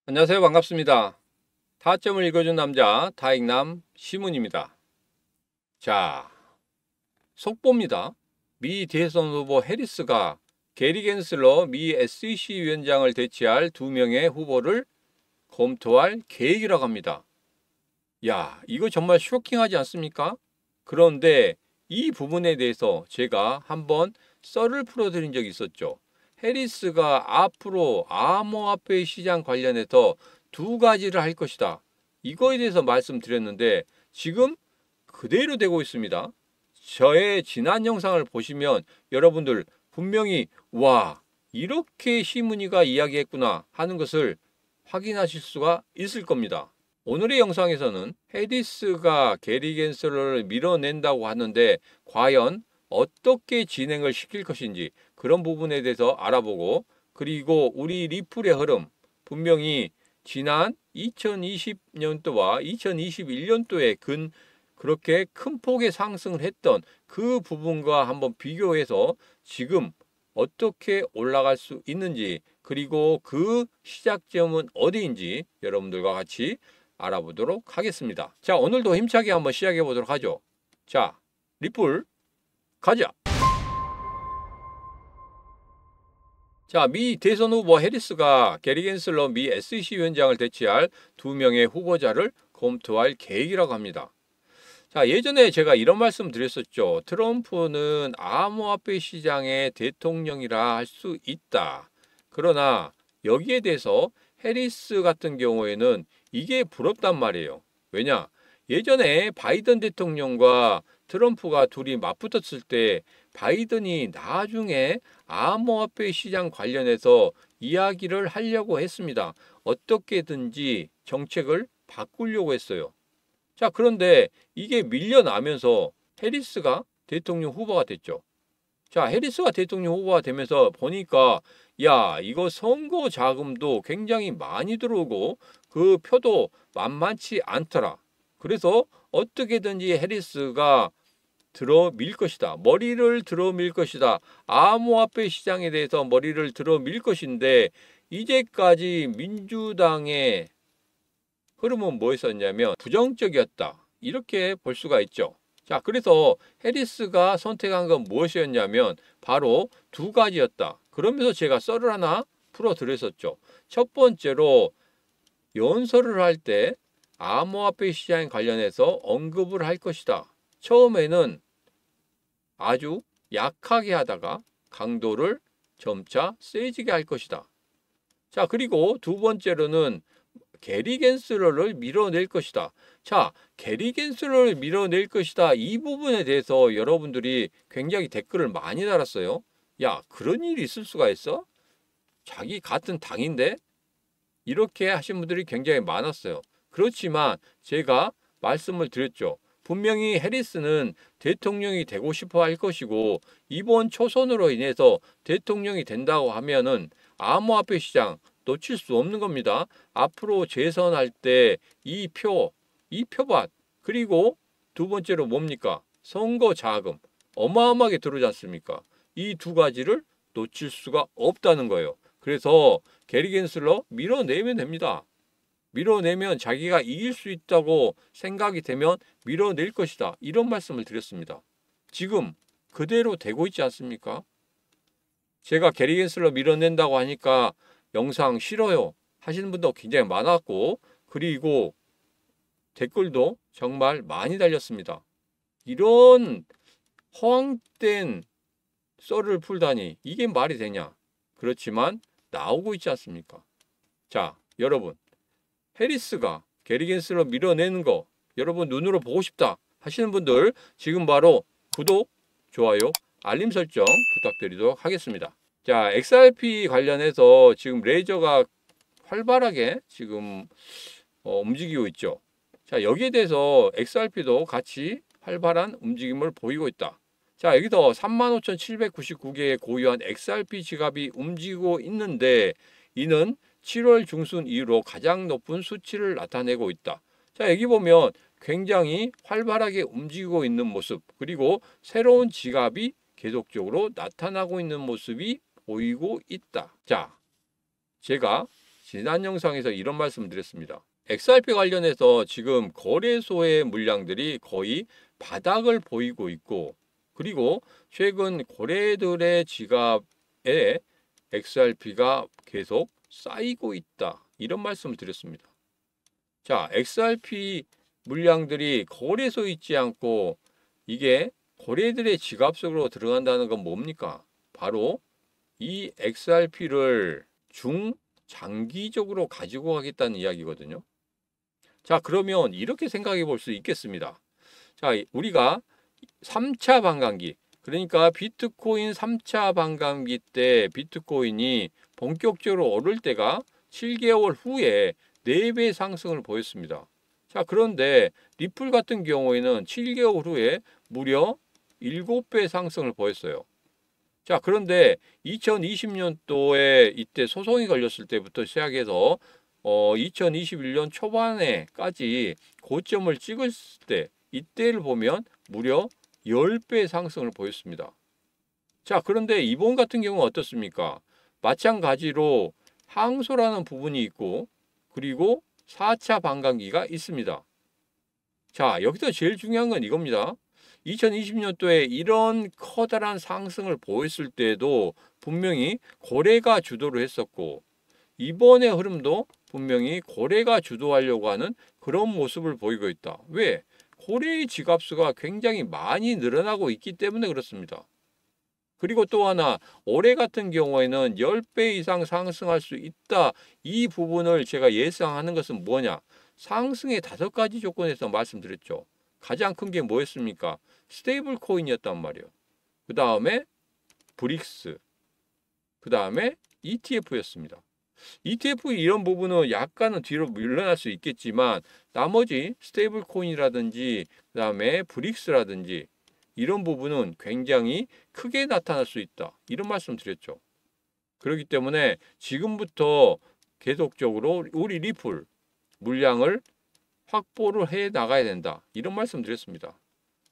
안녕하세요. 반갑습니다. 타점을 읽어준 남자 타익남 시문입니다. 자, 속보입니다. 미 대선 후보 해리스가 게리 겐슬러 미 SEC 위원장을 대체할 2명의 후보를 검토할 계획이라고 합니다. 야, 이거 정말 쇼킹하지 않습니까? 그런데 이 부분에 대해서 제가 한번 썰을 풀어드린 적이 있었죠. 해리스가 앞으로 암호화폐 시장 관련해서 2가지를 할 것이다. 이거에 대해서 말씀드렸는데 지금 그대로 되고 있습니다. 저의 지난 영상을 보시면 여러분들 분명히 와, 이렇게 시문이가 이야기했구나 하는 것을 확인하실 수가 있을 겁니다. 오늘의 영상에서는 해리스가 게리 겐슬러를 밀어낸다고 하는데 과연 어떻게 진행을 시킬 것인지 그런 부분에 대해서 알아보고, 그리고 우리 리플의 흐름, 분명히 지난 2020년도와 2021년도에 그렇게 큰 폭의 상승을 했던 그 부분과 한번 비교해서 지금 어떻게 올라갈 수 있는지, 그리고 그 시작점은 어디인지 여러분들과 같이 알아보도록 하겠습니다. 자, 오늘도 힘차게 한번 시작해 보도록 하죠. 자, 리플 가자. 자, 미 대선 후보 해리스가 게리 겐슬러 미 SEC 위원장을 대체할 2명의 후보자를 검토할 계획이라고 합니다. 자, 예전에 제가 이런 말씀 드렸었죠. 트럼프는 암호화폐 시장의 대통령이라 할 수 있다. 그러나 여기에 대해서 해리스 같은 경우에는 이게 부럽단 말이에요. 왜냐? 예전에 바이든 대통령과 트럼프가 둘이 맞붙었을 때 바이든이 나중에 암호화폐 시장 관련해서 이야기를 하려고 했습니다. 어떻게든지 정책을 바꾸려고 했어요. 자, 그런데 이게 밀려나면서 해리스가 대통령 후보가 됐죠. 자, 해리스가 대통령 후보가 되면서 보니까 야, 이거 선거 자금도 굉장히 많이 들어오고 그 표도 만만치 않더라. 그래서 어떻게든지 해리스가 들어밀 것이다. 머리를 들어밀 것이다. 암호화폐 시장에 대해서 머리를 들어밀 것인데 이제까지 민주당의 흐름은 뭐였었냐면 부정적이었다. 이렇게 볼 수가 있죠. 자, 그래서 해리스가 선택한 건 무엇이었냐면 바로 2가지였다. 그러면서 제가 썰을 하나 풀어드렸었죠. 첫 번째로 연설을 할 때 암호화폐 시장 관련해서 언급을 할 것이다. 처음에는 아주 약하게 하다가 강도를 점차 세지게 할 것이다. 자, 그리고 2번째로는 게리 겐슬러를 밀어낼 것이다. 자, 게리 겐슬러를 밀어낼 것이다. 이 부분에 대해서 여러분들이 굉장히 댓글을 많이 달았어요. 야, 그런 일이 있을 수가 있어? 자기 같은 당인데? 이렇게 하신 분들이 굉장히 많았어요. 그렇지만 제가 말씀을 드렸죠. 분명히 해리스는 대통령이 되고 싶어 할 것이고 이번 초선으로 인해서 대통령이 된다고 하면은 암호화폐 시장 놓칠 수 없는 겁니다. 앞으로 재선할 때 이 표밭, 그리고 2번째로 뭡니까? 선거 자금 어마어마하게 들어오지 않습니까? 이 2가지를 놓칠 수가 없다는 거예요. 그래서 게리 겐슬러 밀어내면 됩니다. 밀어내면 자기가 이길 수 있다고 생각이 되면 밀어낼 것이다. 이런 말씀을 드렸습니다. 지금 그대로 되고 있지 않습니까? 제가 게리 겐슬러 밀어낸다고 하니까 영상 싫어요 하시는 분도 굉장히 많았고, 그리고 댓글도 정말 많이 달렸습니다. 이런 허황된 썰을 풀다니 이게 말이 되냐? 그렇지만 나오고 있지 않습니까? 자, 여러분, 해리스가 게리 겐슬러 밀어내는 거 여러분 눈으로 보고 싶다 하시는 분들 지금 바로 구독, 좋아요, 알림 설정 부탁드리도록 하겠습니다. 자, XRP 관련해서 지금 레이저가 활발하게 지금 움직이고 있죠. 자, 여기에 대해서 XRP도 같이 활발한 움직임을 보이고 있다. 자, 여기서 35,799개의 고유한 XRP 지갑이 움직이고 있는데 이는 7월 중순 이후로 가장 높은 수치를 나타내고 있다. 자, 여기 보면 굉장히 활발하게 움직이고 있는 모습, 그리고 새로운 지갑이 계속적으로 나타나고 있는 모습이 보이고 있다. 자, 제가 지난 영상에서 이런 말씀 드렸습니다. XRP 관련해서 지금 거래소의 물량들이 거의 바닥을 보이고 있고, 그리고 최근 고래들의 지갑에 XRP가 계속 쌓이고 있다. 이런 말씀을 드렸습니다. 자, XRP 물량들이 거래소에 있지 않고 이게 고래들의 지갑 속으로 들어간다는 건 뭡니까? 바로 이 XRP를 중장기적으로 가지고 가겠다는 이야기거든요. 자, 그러면 이렇게 생각해 볼 수 있겠습니다. 자, 우리가 3차 반감기, 그러니까 비트코인 3차 반감기 때 비트코인이 본격적으로 오를 때가 7개월 후에 4배 상승을 보였습니다. 자, 그런데 리플 같은 경우에는 7개월 후에 무려 7배 상승을 보였어요. 자, 그런데 2020년도에 이때 소송이 걸렸을 때부터 시작해서 2021년 초반에까지 고점을 찍었을 때 이때를 보면 무려 10배 상승을 보였습니다. 자, 그런데 이번 같은 경우는 어떻습니까? 마찬가지로 항소라는 부분이 있고, 그리고 4차 반감기가 있습니다. 자, 여기서 제일 중요한 건 이겁니다. 2020년도에 이런 커다란 상승을 보였을 때에도 분명히 고래가 주도를 했었고, 이번의 흐름도 분명히 고래가 주도하려고 하는 그런 모습을 보이고 있다. 왜? 고래의 지갑수가 굉장히 많이 늘어나고 있기 때문에 그렇습니다. 그리고 또 하나, 올해 같은 경우에는 10배 이상 상승할 수 있다. 이 부분을 제가 예상하는 것은 뭐냐? 상승의 5가지 조건에서 말씀드렸죠. 가장 큰 게 뭐였습니까? 스테이블 코인이었단 말이에요. 그 다음에 브릭스, 그 다음에 ETF였습니다. ETF 이런 부분은 약간은 뒤로 물러날 수 있겠지만 나머지 스테이블 코인이라든지 그 다음에 브릭스라든지 이런 부분은 굉장히 크게 나타날 수 있다. 이런 말씀 드렸죠. 그렇기 때문에 지금부터 계속적으로 우리 리플 물량을 확보를 해 나가야 된다. 이런 말씀 드렸습니다.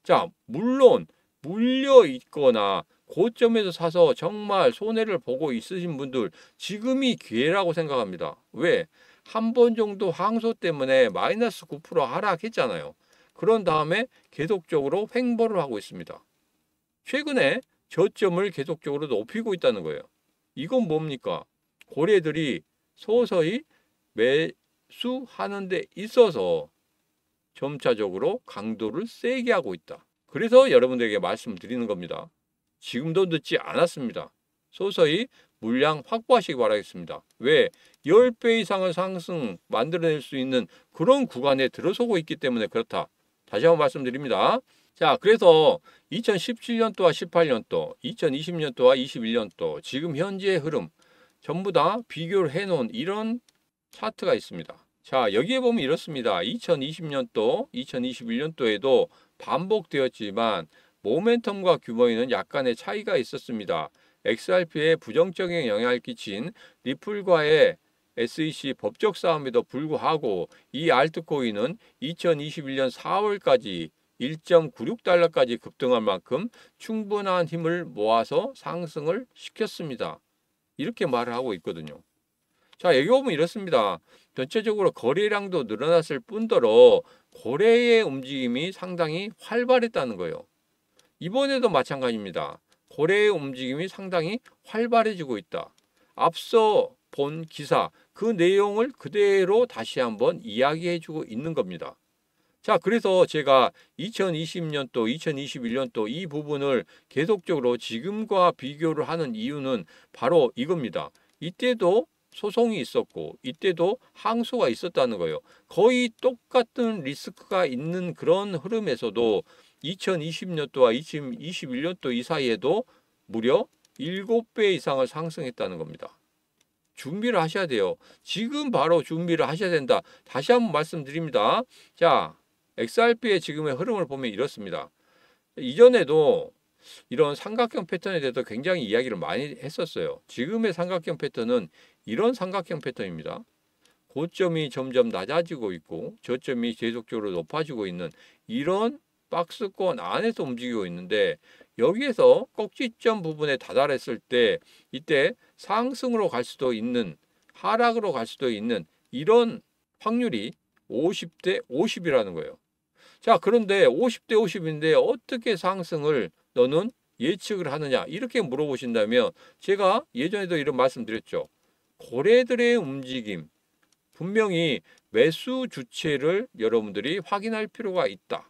자, 물론 물려 있거나 고점에서 사서 정말 손해를 보고 있으신 분들 지금이 기회라고 생각합니다. 왜? 한 번 정도 항소 때문에 마이너스 9% 하락했잖아요. 그런 다음에 계속적으로 횡보를 하고 있습니다. 최근에 저점을 계속적으로 높이고 있다는 거예요. 이건 뭡니까? 고래들이 서서히 매수하는 데 있어서 점차적으로 강도를 세게 하고 있다. 그래서 여러분들에게 말씀드리는 겁니다. 지금도 늦지 않았습니다. 서서히 물량 확보하시기 바라겠습니다. 왜? 10배 이상의 상승 만들어낼 수 있는 그런 구간에 들어서고 있기 때문에 그렇다. 다시 한번 말씀드립니다. 자, 그래서 2017년도와 18년도, 2020년도와 21년도, 지금 현재의 흐름 전부 다 비교를 해놓은 이런 차트가 있습니다. 자, 여기에 보면 이렇습니다. 2020년도, 2021년도에도 반복되었지만 모멘텀과 규모에는 약간의 차이가 있었습니다. XRP에 부정적인 영향을 끼친 리플과의 SEC 법적 싸움에도 불구하고 이 알트코인은 2021년 4월까지 1.96달러까지 급등할 만큼 충분한 힘을 모아서 상승을 시켰습니다. 이렇게 말을 하고 있거든요. 자, 여기 보면 이렇습니다. 전체적으로 거래량도 늘어났을 뿐더러 거래의 움직임이 상당히 활발했다는 거예요. 이번에도 마찬가지입니다. 거래의 움직임이 상당히 활발해지고 있다. 앞서 본 기사, 그 내용을 그대로 다시 한번 이야기해주고 있는 겁니다. 자, 그래서 제가 2020년도, 2021년도 이 부분을 계속적으로 지금과 비교를 하는 이유는 바로 이겁니다. 이때도 소송이 있었고 이때도 항소가 있었다는 거예요. 거의 똑같은 리스크가 있는 그런 흐름에서도 2020년도와 2021년도 이 사이에도 무려 7배 이상을 상승했다는 겁니다. 준비를 하셔야 돼요. 지금 바로 준비를 하셔야 된다. 다시 한번 말씀드립니다. 자, XRP의 지금의 흐름을 보면 이렇습니다. 이전에도 이런 삼각형 패턴에 대해서 굉장히 이야기를 많이 했었어요. 지금의 삼각형 패턴은 이런 삼각형 패턴입니다. 고점이 점점 낮아지고 있고 저점이 계속적으로 높아지고 있는 이런 박스권 안에서 움직이고 있는데 여기에서 꼭지점 부분에 다다랐을 때 이때 상승으로 갈 수도 있는 하락으로 갈 수도 있는 이런 확률이 50대 50이라는 거예요. 자, 그런데 50대 50인데 어떻게 상승을 너는 예측을 하느냐 이렇게 물어보신다면 제가 예전에도 이런 말씀 드렸죠. 고래들의 움직임, 분명히 매수 주체를 여러분들이 확인할 필요가 있다.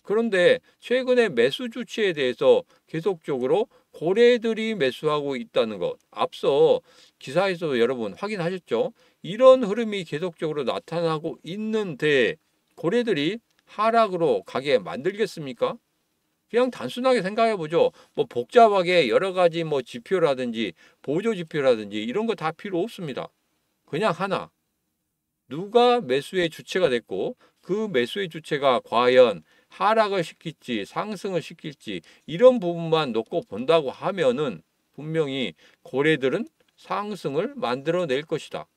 그런데 최근에 매수 주체에 대해서 계속적으로 고래들이 매수하고 있다는 것, 앞서 기사에서도 여러분 확인하셨죠? 이런 흐름이 계속적으로 나타나고 있는데 고래들이 하락으로 가게 만들겠습니까? 그냥 단순하게 생각해 보죠. 뭐 복잡하게 여러 가지 뭐 지표라든지 보조 지표라든지 이런 거 다 필요 없습니다. 그냥 하나. 누가 매수의 주체가 됐고 그 매수의 주체가 과연 하락을 시킬지 상승을 시킬지 이런 부분만 놓고 본다고 하면은 분명히 고래들은 상승을 만들어낼 것이다.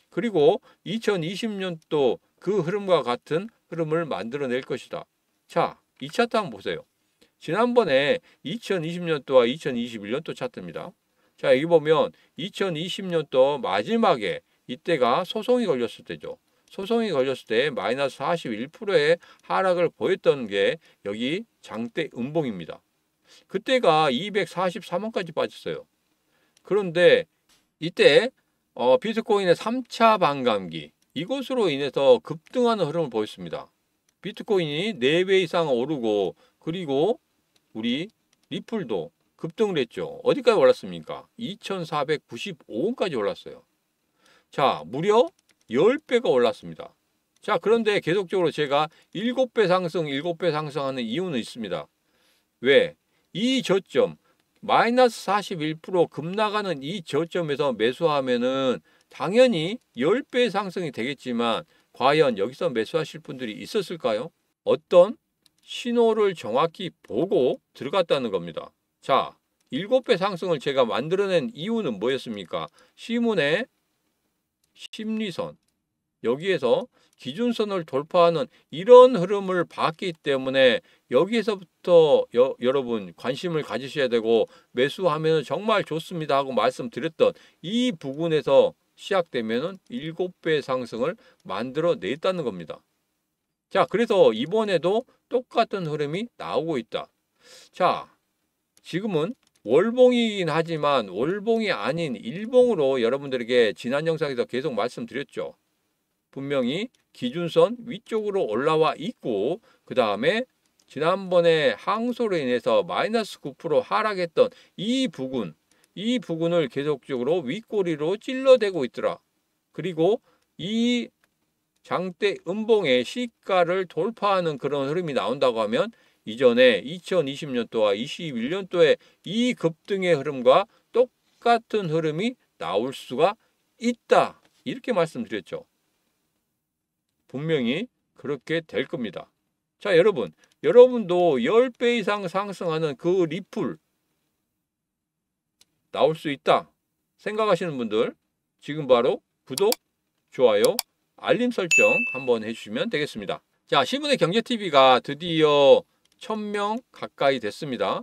그리고 2020년도 그 흐름과 같은 흐름을 만들어낼 것이다. 자, 이 차트 한번 보세요. 지난번에 2020년도와 2021년도 차트입니다. 자, 여기 보면 2020년도 마지막에 이때가 소송이 걸렸을 때죠. 소송이 걸렸을 때 마이너스 41%의 하락을 보였던 게 여기 장대 음봉입니다. 그때가 243원까지 빠졌어요. 그런데 이때 비트코인의 3차 반감기 이것으로 인해서 급등하는 흐름을 보였습니다. 비트코인이 4배 이상 오르고 그리고 우리 리플도 급등을 했죠. 어디까지 올랐습니까? 2495원까지 올랐어요. 자, 무려 10배가 올랐습니다. 자, 그런데 계속적으로 제가 7배 상승, 7배 상승하는 이유는 있습니다. 왜? 이 저점, 마이너스 41% 급나가는 이 저점에서 매수하면은 당연히 10배 상승이 되겠지만 과연 여기서 매수하실 분들이 있었을까요? 어떤 신호를 정확히 보고 들어갔다는 겁니다. 자, 7배 상승을 제가 만들어낸 이유는 뭐였습니까? 시문의 심리선, 여기에서 기준선을 돌파하는 이런 흐름을 봤기 때문에 여기에서부터 여러분 관심을 가지셔야 되고 매수하면 정말 좋습니다 하고 말씀드렸던 이 부분에서 시작되면 7배 상승을 만들어냈다는 겁니다. 자, 그래서 이번에도 똑같은 흐름이 나오고 있다. 자, 지금은 월봉이긴 하지만 월봉이 아닌 일봉으로 여러분들에게 지난 영상에서 계속 말씀드렸죠. 분명히 기준선 위쪽으로 올라와 있고 그 다음에 지난번에 항소로 인해서 마이너스 9% 하락했던 이 부분을 계속적으로 윗꼬리로 찔러대고 있더라. 그리고 이 장대 음봉의 시가를 돌파하는 그런 흐름이 나온다고 하면 이전에 2020년도와 21년도에 이 급등의 흐름과 똑같은 흐름이 나올 수가 있다. 이렇게 말씀드렸죠. 분명히 그렇게 될 겁니다. 자, 여러분도 10배 이상 상승하는 그 리플 나올 수 있다 생각하시는 분들 지금 바로 구독, 좋아요, 알림 설정 한번 해주시면 되겠습니다. 자, 시문의 경제TV가 드디어 1000명 가까이 됐습니다.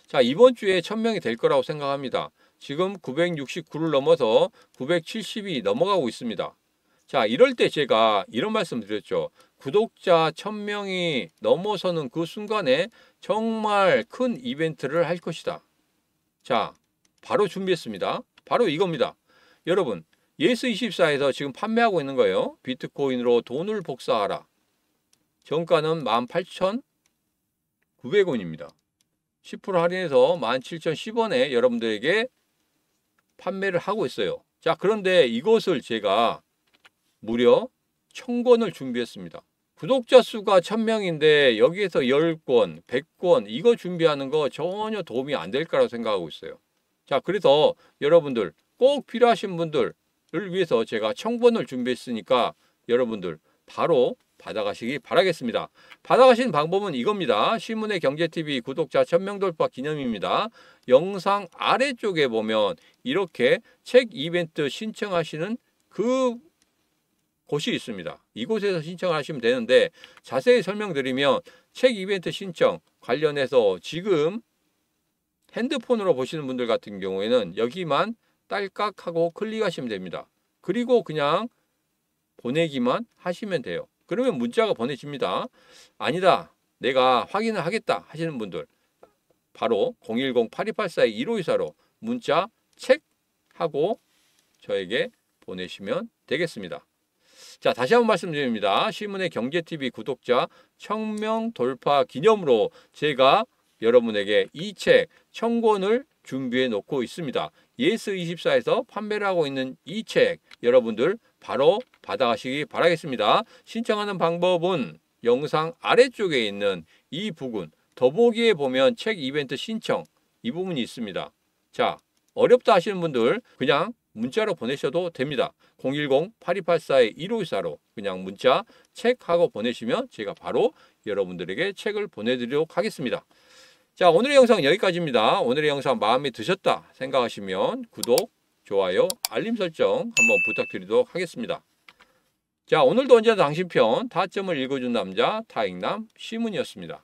자, 이번 주에 1000명이 될 거라고 생각합니다. 지금 969를 넘어서 970이 넘어가고 있습니다. 자, 이럴 때 제가 이런 말씀 드렸죠. 구독자 1000명이 넘어서는 그 순간에 정말 큰 이벤트를 할 것이다. 자, 바로 준비했습니다. 바로 이겁니다. 여러분, 예스24에서 지금 판매하고 있는 거예요. 비트코인으로 돈을 복사하라. 정가는 18,900원입니다. 10% 할인해서 17,010원에 여러분들에게 판매를 하고 있어요. 자, 그런데 이것을 제가 무려 1000권을 준비했습니다. 구독자 수가 1000명인데 여기에서 10권, 100권 이거 준비하는 거 전혀 도움이 안 될 거라고 생각하고 있어요. 자, 그래서 여러분들 꼭 필요하신 분들을 위해서 제가 1000권을 준비했으니까 여러분들 바로 받아가시기 바라겠습니다. 받아가시는 방법은 이겁니다. 시문의 경제TV 구독자 1000명 돌파 기념입니다. 영상 아래쪽에 보면 이렇게 책 이벤트 신청하시는 그 곳이 있습니다. 이곳에서 신청하시면 되는데 자세히 설명드리면 책 이벤트 신청 관련해서 지금 핸드폰으로 보시는 분들 같은 경우에는 여기만 딸깍하고 클릭하시면 됩니다. 그리고 그냥 보내기만 하시면 돼요. 그러면 문자가 보내집니다. 아니다, 내가 확인을 하겠다 하시는 분들 바로 010-8284-1524로 문자 체크하고 저에게 보내시면 되겠습니다. 자, 다시 한번 말씀드립니다. 신문의 경제TV 구독자 1000명 돌파 기념으로 제가 여러분에게 이 책 1000권을 준비해 놓고 있습니다. 예스24에서 판매를 하고 있는 이 책 여러분들 바로 받아가시기 바라겠습니다. 신청하는 방법은 영상 아래쪽에 있는 이 부분 더보기에 보면 책 이벤트 신청 이 부분이 있습니다. 자, 어렵다 하시는 분들 그냥 문자로 보내셔도 됩니다. 010-8284-1524로 그냥 문자 체크하고 보내시면 제가 바로 여러분들에게 책을 보내드리도록 하겠습니다. 자, 오늘의 영상 여기까지입니다. 오늘의 영상 마음에 드셨다 생각하시면 구독, 좋아요, 알림 설정 한번 부탁드리도록 하겠습니다. 자, 오늘도 언제나 당신 편 타점을 읽어준 남자 타익남 시문이었습니다.